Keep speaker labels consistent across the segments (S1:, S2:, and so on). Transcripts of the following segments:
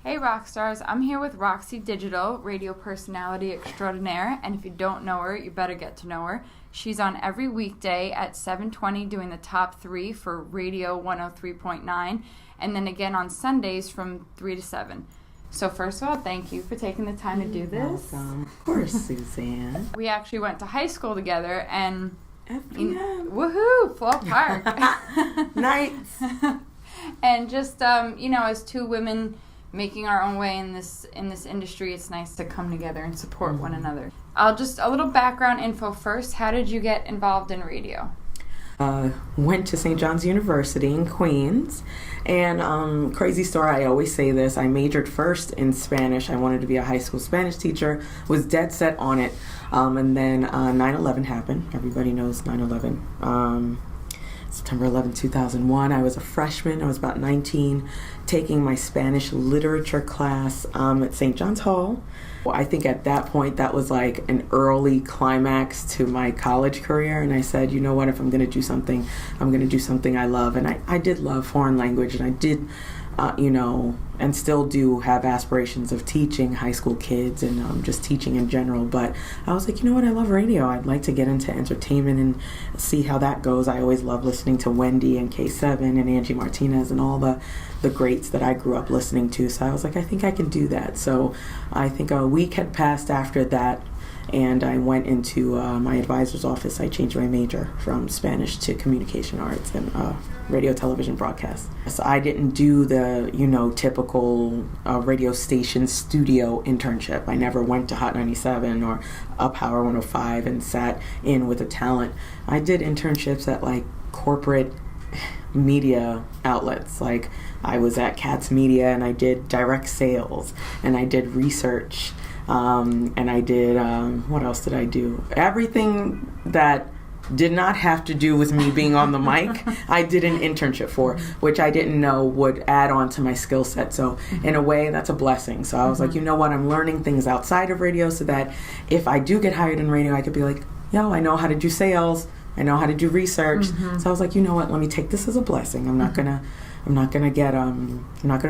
S1: Hey rock stars, I'm here with Roxie Digital, radio personality extraordinaire, and if you don't know her, you better get to know her. She's on every weekday at 7:20 doing the top 3 for Radio 103.9, and then again on Sundays from 3 to 7. So first of all, thank you for taking the time to do this.
S2: Welcome. Of course, Suzanne.
S1: We actually went to high school together, and
S2: woohoo,
S1: Fall Park.
S2: Nice.
S1: And just, as two women making our own way in this industry, it's nice to come together and support one another. A little background info first. How did you get involved in radio?
S2: Went to St. John's University in Queens, and crazy story, I always say this, I majored first in Spanish. I wanted to be a high school Spanish teacher, was dead set on it, and then 9/11 happened. Everybody knows 9/11. September 11, 2001. I was a freshman. I was about 19, taking my Spanish literature class at St. John's Hall. I think at that point that was like an early climax to my college career, and I said, you know what, if I'm going to do something, I'm going to do something I love. And I did love foreign language, and I did, and still do have aspirations of teaching high school kids and just teaching in general. But I was like, you know what, I love radio. I'd like to get into entertainment and see how that goes. I always love listening to Wendy and K7 and Angie Martinez and all the greats that I grew up listening to. So I was like, I think I can do that. So I think a week had passed after that, and I went into my advisor's office. I changed my major from Spanish to communication arts and radio, television, broadcast. So I didn't do the, typical radio station studio internship. I never went to Hot 97 or Up Power 105 and sat in with a talent. I did internships at like corporate media outlets. Like I was at Katz Media, and I did direct sales, and I did research. And I did, what else did I do? Everything that did not have to do with me being on the mic, I did an internship for, which I didn't know would add on to my skill set. So in a way, that's a blessing. So I was like, you know what, I'm learning things outside of radio so that if I do get hired in radio, I could be like, I know how to do sales. I know how to do research. So I was like, you know what, let me take this as a blessing. I'm not gonna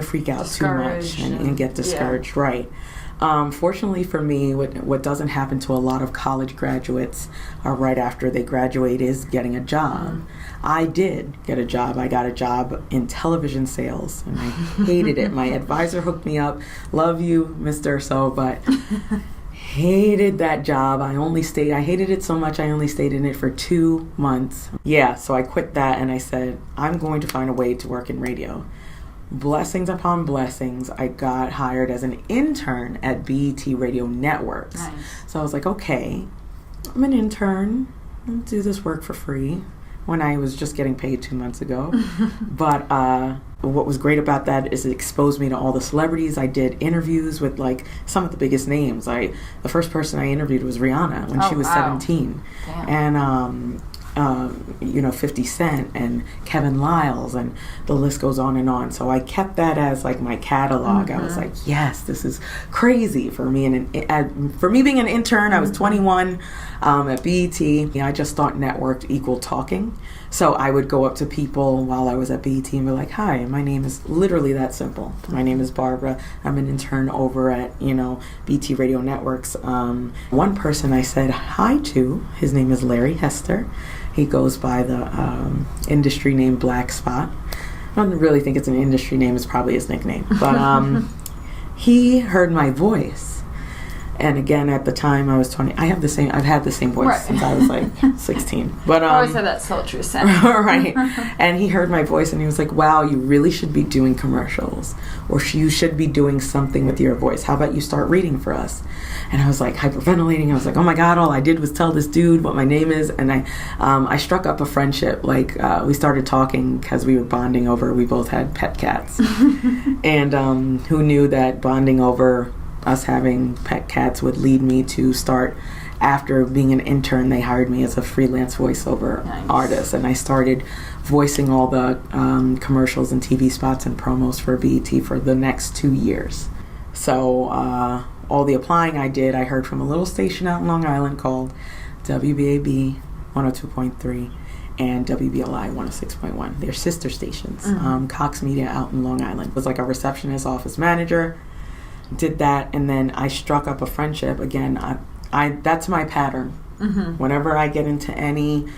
S2: freak out too much and get discouraged. Right. Fortunately for me, what doesn't happen to a lot of college graduates right after they graduate is getting a job. I did get a job. I got a job in television sales, and I hated it. My advisor hooked me up. Love you, Mr. So, but hated that job. I hated it so much I only stayed in it for 2 months. So I quit that, and I said, I'm going to find a way to work in radio. Blessings upon blessings, I got hired as an intern at BET Radio Networks.
S1: Nice.
S2: So I was like, okay, I'm an intern. I'll do this work for free, when I was just getting paid 2 months ago. But what was great about that is it exposed me to all the celebrities. I did interviews with like some of the biggest names. The first person I interviewed was Rihanna when she was 17. Damn. And 50 Cent and Kevin Lyles, and the list goes on and on. So I kept that as like my catalog. I was like, yes, this is crazy for me. And for me being an intern, I was 21 at BET. I just thought networked equal talking. So I would go up to people while I was at BET and be like, hi, my name is literally that simple. My name is Barbara. I'm an intern over at, BET Radio Networks. One person I said hi to, his name is Larry Hester. He goes by the industry name Black Spot. I don't really think it's an industry name. It's probably his nickname. But he heard my voice. And again, at the time I was 20. I've had the same voice since I was like 16. But
S1: I always had that sultry sound.
S2: Right. And he heard my voice and he was like, wow, you really should be doing commercials, or you should be doing something with your voice. How about you start reading for us? And I was like hyperventilating. I was like, oh my God, all I did was tell this dude what my name is. And I struck up a friendship. Like we started talking because we were bonding over, we both had pet cats. And who knew that bonding over us having pet cats would lead me to start, after being an intern, they hired me as a freelance voiceover artist, and I started voicing all the commercials and TV spots and promos for BET for the next 2 years. So all the applying I did, I heard from a little station out in Long Island called WBAB 102.3 and WBLI 106.1. They're sister stations. Cox Media out in Long Island. It was like a receptionist, office manager. did that, and then I struck up a friendship. Again, I that's my pattern. Whenever I get into any,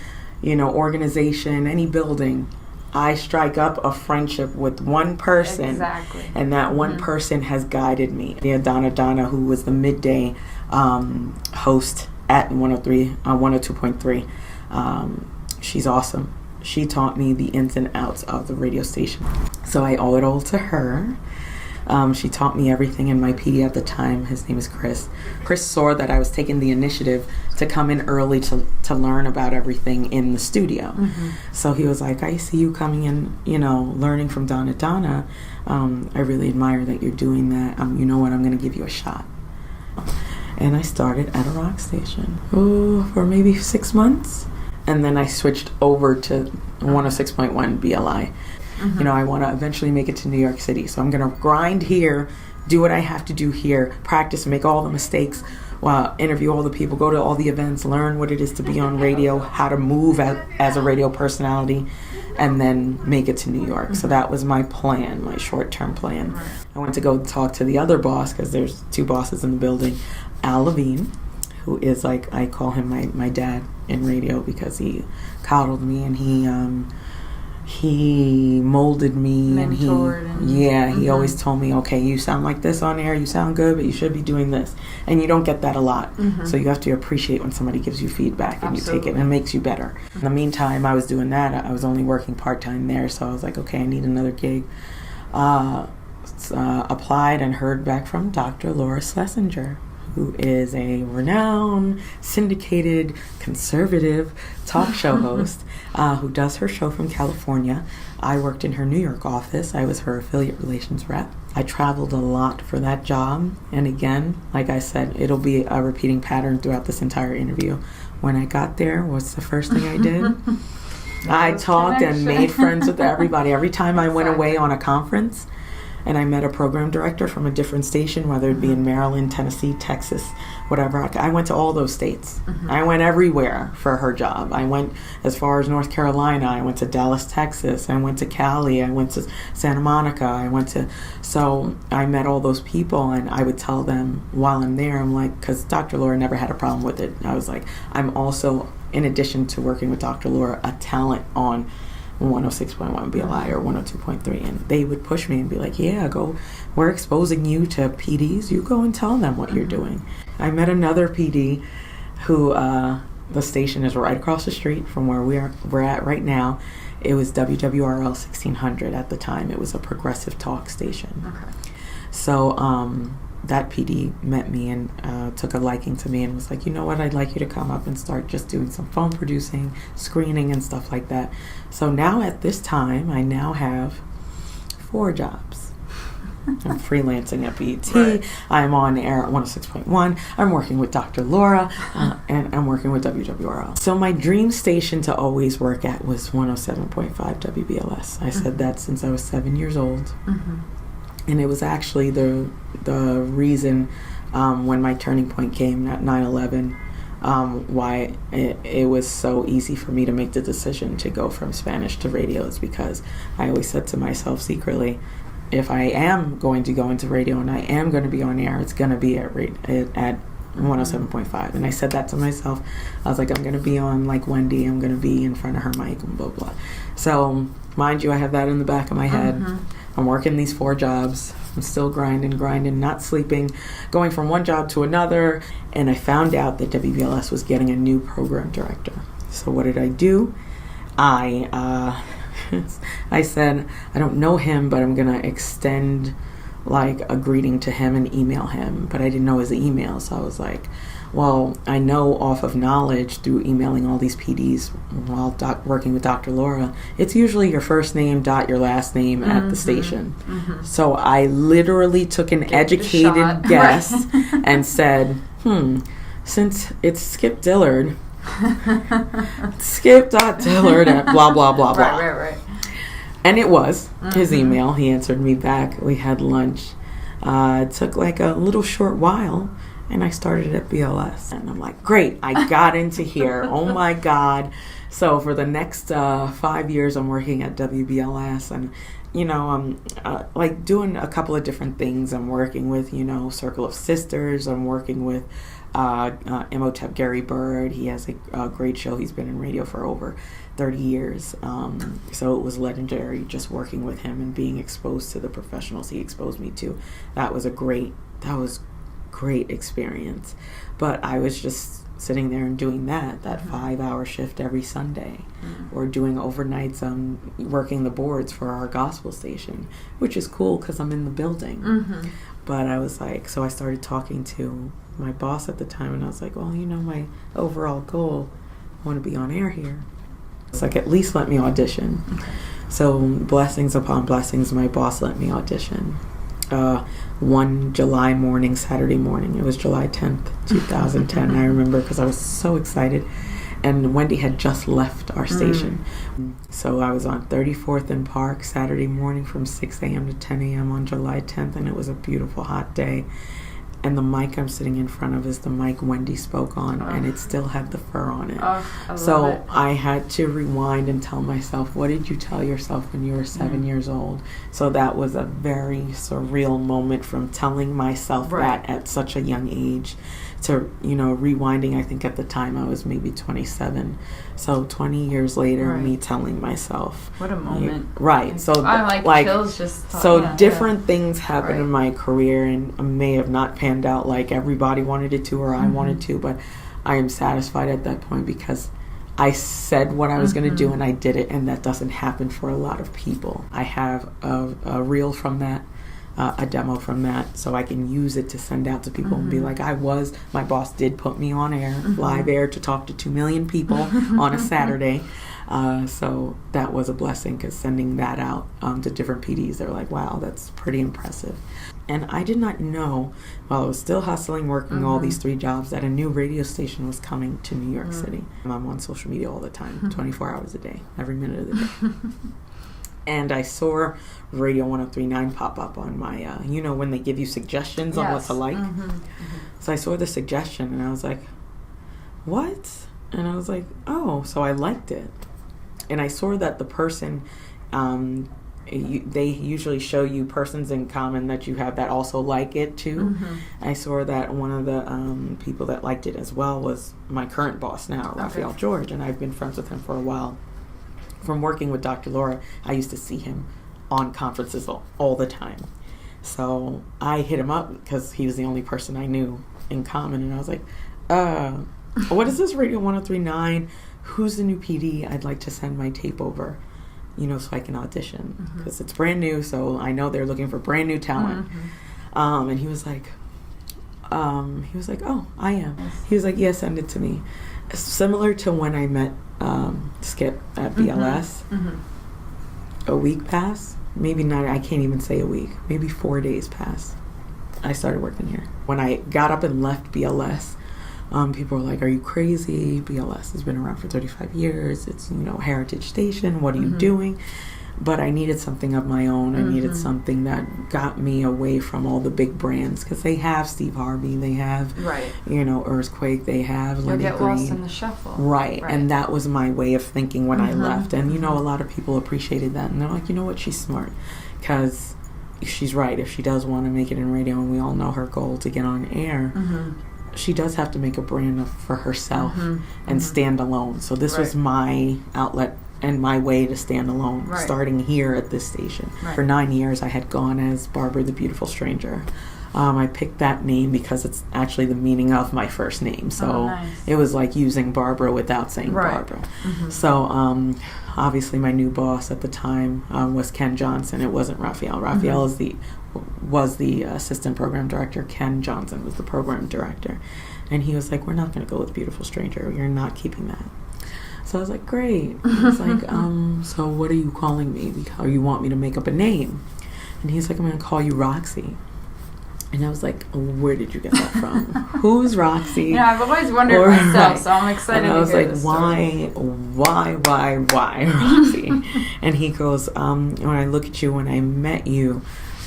S2: organization, any building, I strike up a friendship with one person.
S1: Exactly.
S2: And that one person has guided me. Donna, who was the midday host at 102.3. She's awesome. She taught me the ins and outs of the radio station. So I owe it all to her. She taught me everything, in my PD at the time, his name is Chris. Chris saw that I was taking the initiative to come in early to learn about everything in the studio. So he was like, I see you coming in, learning from Donna. I really admire that you're doing that. You know what, I'm going to give you a shot. And I started at a rock station for maybe 6 months. And then I switched over to 106.1 BLI. I want to eventually make it to New York City. So I'm going to grind here, do what I have to do here, practice, make all the mistakes, interview all the people, go to all the events, learn what it is to be on radio, how to move as a radio personality, and then make it to New York. So that was my plan, my short-term plan. I went to go talk to the other boss, because there's 2 bosses in the building, Al Levine, who is like, I call him my dad in radio, because he coddled me and he molded me.
S1: Mentored.
S2: He always told me, okay, you sound like this on air, you sound good, but you should be doing this. And you don't get that a lot. So you have to appreciate when somebody gives you feedback and you take it, and it makes you better. In the meantime, I was doing that. I was only working part-time there, so I was like, okay, I need another gig. Applied and heard back from Dr. Laura Schlesinger, who is a renowned, syndicated, conservative talk show host who does her show from California. I worked in her New York office. I was her affiliate relations rep. I traveled a lot for that job. And again, like I said, it'll be a repeating pattern throughout this entire interview. When I got there, what's the first thing I did? I talked and made friends with everybody. Every time I went away on a conference, and I met a program director from a different station, whether it be in Maryland, Tennessee, Texas, whatever. I went to all those states. I went everywhere for her job. I went as far as North Carolina. I went to Dallas, Texas. I went to Cali. I went to Santa Monica. So I met all those people, and I would tell them while I'm there, I'm like, because Dr. Laura never had a problem with it. I was like, I'm also, in addition to working with Dr. Laura, a talent on 106.1 BLI or 102.3, and they would push me and be like, yeah, go, we're exposing you to PDs, you go and tell them what you're doing. I met another PD who the station is right across the street from where we're at right now. It was WWRL 1600 at the time. It was a progressive talk station. So that PD met me and took a liking to me and was like, you know what, I'd like you to come up and start just doing some phone producing, screening, and stuff like that. So now at this time, I now have 4 jobs. I'm freelancing at BET. Right. I'm on air at 106.1. I'm working with Dr. Laura, and I'm working with WWRL. So my dream station to always work at was 107.5 WBLS. I said that since I was 7 years old. And it was actually the reason when my turning point came at 9/11, why it was so easy for me to make the decision to go from Spanish to radio, is because I always said to myself secretly, if I am going to go into radio and I am going to be on air, it's going to be at 107.5. And I said that to myself. I was like, I'm going to be on like Wendy. I'm going to be in front of her mic and blah, blah. So, mind you, I have that in the back of my head. I'm working these 4 jobs. I'm still grinding, not sleeping, going from one job to another. And I found out that WBLS was getting a new program director. So what did I do? I said, I don't know him, but I'm going to extend like a greeting to him and email him. But I didn't know his email. So I was like, well, I know off of knowledge through emailing all these PDs while working with Dr. Laura, it's usually your first name dot your last name at the station. So I literally took an educated guess and said, since it's Skip Dillard, Skip.Dillard at blah, blah, blah, blah.
S1: Right.
S2: And it was his email. He answered me back. We had lunch. It took like a little short while. And I started at BLS. And I'm like, great, I got into here. Oh, my God. So for the next 5 years, I'm working at WBLS. And like doing a couple of different things. I'm working with, Circle of Sisters. I'm working with Imhotep Gary Bird. He has a great show. He's been in radio for over 30 years. So it was legendary just working with him and being exposed to the professionals he exposed me to. That was great experience. But I was just sitting there and doing that 5-hour shift every Sunday, or doing overnights, working the boards for our gospel station, which is cool because I'm in the building. But I was like, so I started talking to my boss at the time, and I was like, well, my overall goal, I want to be on air here. It's like, at least let me audition. So blessings upon blessings, my boss let me audition. One July morning, Saturday morning. It was July 10th, 2010. I remember because I was so excited. And Wendy had just left our station. So I was on 34th and Park Saturday morning from 6 a.m. to 10 a.m. on July 10th. And it was a beautiful hot day. And the mic I'm sitting in front of is the mic Wendy spoke on, and it still had the fur on it. I had to rewind and tell myself, what did you tell yourself when you were 7 years old? So that was a very surreal moment from telling myself that at such a young age to, rewinding. I think at the time I was maybe 27. So 20 years later, me telling myself.
S1: What a moment.
S2: Right. So
S1: I'm like chills just.
S2: Different things happened in my career, and may have not panned out like everybody wanted it to or I wanted to, but I am satisfied at that point because I said what I was going to do and I did it, and that doesn't happen for a lot of people. I have a reel from that, a demo from that, so I can use it to send out to people and be like, my boss did put me on air, live air, to talk to 2 million people on a Saturday. So that was a blessing, because sending that out to different PDs, they're like, wow, that's pretty impressive. And I did not know, while I was still hustling, working all these 3 jobs, that a new radio station was coming to New York City. I'm on social media all the time, 24 hours a day, every minute of the day. And I saw Radio 103.9 pop up on my, when they give you suggestions on what to like. So I saw the suggestion, and I was like, what? And I was like, oh, so I liked it. And I saw that the person, they usually show you persons in common that you have that also like it too. I saw that one of the people that liked it as well was my current boss now, Raphael George, and I've been friends with him for a while. From working with Dr. Laura, I used to see him on conferences all the time. So I hit him up because he was the only person I knew in common, and I was like, what is this Radio 103.9? Who's the new PD? I'd like to send my tape over, so I can audition, because it's brand new, so I know they're looking for brand new talent. And he was like, oh, I am. He was like, yeah, send it to me. Similar to when I met Skip at BLS. A week passed, maybe not, I can't even say a week, maybe 4 days passed. I started working here. When I got up and left BLS, people were like, are you crazy? BLS has been around for 35 years. It's, heritage station. What are you doing? But I needed something of my own. I needed something that got me away from all the big brands, because they have Steve Harvey, they have, Earthquake, they have Lenny
S1: You'll get
S2: Green.
S1: lost in the shuffle.
S2: Right. And that was my way of thinking when I left. And, a lot of people appreciated that. And they're like, you know what, she's smart. Because she's right. If she does want to make it in radio, and we all know her goal to get on air, she does have to make a brand for herself and stand alone. So this was my outlet and my way to stand alone, starting here at this station. For 9 years, I had gone as Barbara the Beautiful Stranger. I picked that name because it's actually the meaning of my first name. So it was like using Barbara without saying Barbara. So obviously my new boss at the time was Ken Johnson. It wasn't Raphael. Raphael was the assistant program director. Ken Johnson was the program director. And he was like, we're not going to go with Beautiful Stranger. You're not keeping that. So I was like, great. I was like, so what are you calling me? Or you want me to make up a name? And he's like, I'm going to call you Roxie. And I was like, where did you get that from? Who's Roxie?
S1: I've always wondered myself, so I'm excited to hear this.
S2: And I was like, why Roxie? And he goes, when I look at you, when I met you,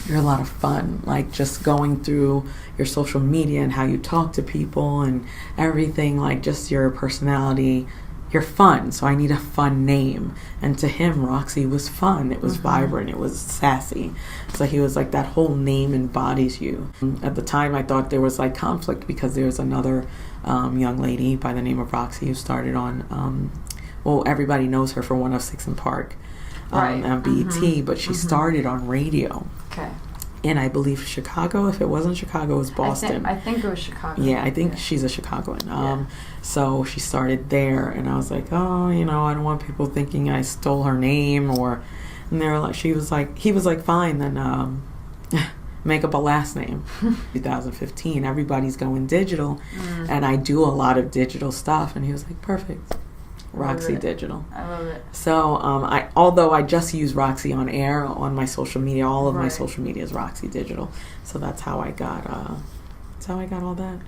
S2: you're a lot of fun. Like, just going through your social media and how you talk to people and everything, like, just your personality, you're fun, so I need a fun name. And to him, Roxie was fun. It was vibrant. It was sassy. So he was like, that whole name embodies you. At the time, I thought there was like conflict because there was another young lady by the name of Roxie who started on, well, everybody knows her for 106 in Park on BET, but she started on radio.
S1: Okay.
S2: In, I believe, Chicago. If it wasn't Chicago, it was Boston.
S1: I think it was Chicago.
S2: Yeah, I think she's a Chicagoan. So she started there, and I was like, oh, I don't want people thinking I stole her name, and they were like, he was like, fine, then make up a last name. 2015, everybody's going digital, and I do a lot of digital stuff, and he was like, perfect. Roxie Digital.
S1: I love it.
S2: So, although I just use Roxie on air on my social media, all of my social media is Roxie Digital. So that's how I got all that.